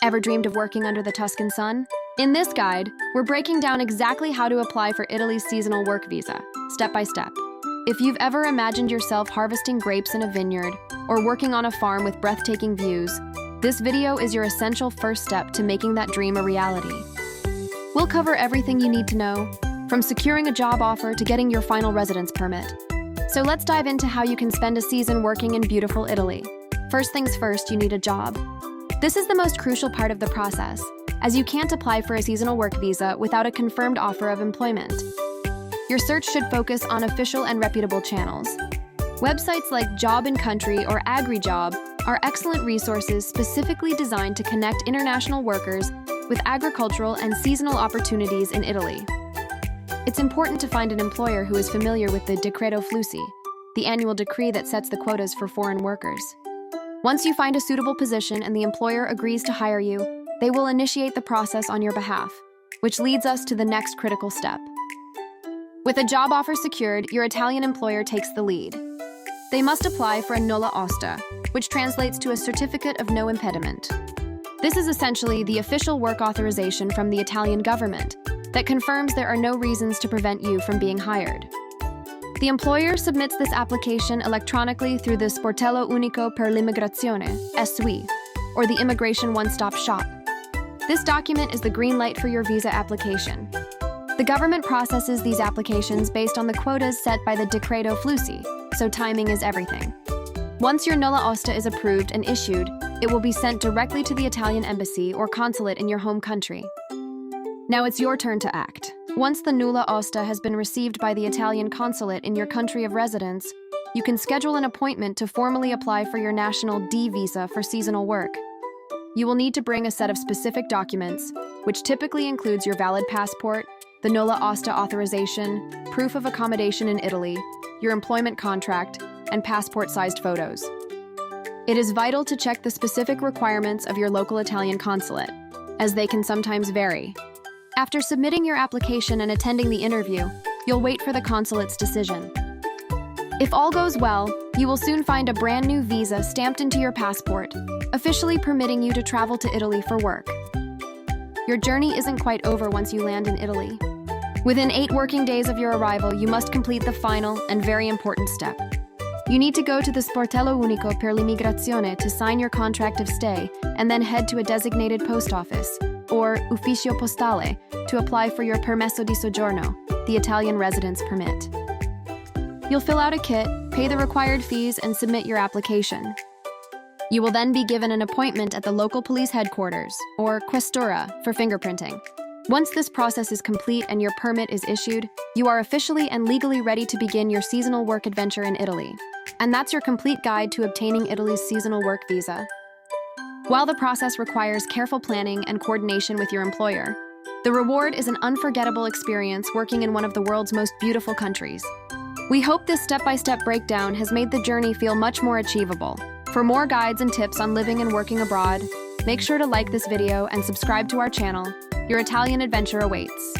Ever dreamed of working under the Tuscan sun? In this guide, we're breaking down exactly how to apply for Italy's seasonal work visa, step by step. If you've ever imagined yourself harvesting grapes in a vineyard or working on a farm with breathtaking views, this video is your essential first step to making that dream a reality. We'll cover everything you need to know, from securing a job offer to getting your final residence permit. So let's dive into how you can spend a season working in beautiful Italy. First things first, you need a job. This is the most crucial part of the process, as you can't apply for a seasonal work visa without a confirmed offer of employment. Your search should focus on official and reputable channels. Websites like Job & Country or AgriJob are excellent resources specifically designed to connect international workers with agricultural and seasonal opportunities in Italy. It's important to find an employer who is familiar with the Decreto Flussi, the annual decree that sets the quotas for foreign workers. Once you find a suitable position and the employer agrees to hire you, they will initiate the process on your behalf, which leads us to the next critical step. With a job offer secured, your Italian employer takes the lead. They must apply for a Nulla Osta, which translates to a certificate of no impediment. This is essentially the official work authorization from the Italian government that confirms there are no reasons to prevent you from being hired. The employer submits this application electronically through the Sportello Unico per l'Immigrazione, SUI, or the Immigration One-Stop Shop. This document is the green light for your visa application. The government processes these applications based on the quotas set by the Decreto Flussi, so timing is everything. Once your Nulla Osta is approved and issued, it will be sent directly to the Italian embassy or consulate in your home country. Now it's your turn to act. Once the Nulla Osta has been received by the Italian consulate in your country of residence, you can schedule an appointment to formally apply for your national D visa for seasonal work. You will need to bring a set of specific documents, which typically includes your valid passport, the Nulla Osta authorization, proof of accommodation in Italy, your employment contract, and passport-sized photos. It is vital to check the specific requirements of your local Italian consulate, as they can sometimes vary. After submitting your application and attending the interview, you'll wait for the consulate's decision. If all goes well, you will soon find a brand new visa stamped into your passport, officially permitting you to travel to Italy for work. Your journey isn't quite over once you land in Italy. Within 8 working days of your arrival, you must complete the final and very important step. You need to go to the Sportello Unico per l'Immigrazione to sign your contract of stay and then head to a designated post office, or ufficio postale, to apply for your permesso di soggiorno, the Italian residence permit. You'll fill out a kit, pay the required fees, and submit your application. You will then be given an appointment at the local police headquarters, or questura, for fingerprinting. Once this process is complete and your permit is issued, you are officially and legally ready to begin your seasonal work adventure in Italy. And that's your complete guide to obtaining Italy's seasonal work visa. While the process requires careful planning and coordination with your employer, the reward is an unforgettable experience working in one of the world's most beautiful countries. We hope this step-by-step breakdown has made the journey feel much more achievable. For more guides and tips on living and working abroad, make sure to like this video and subscribe to our channel. Your Italian adventure awaits.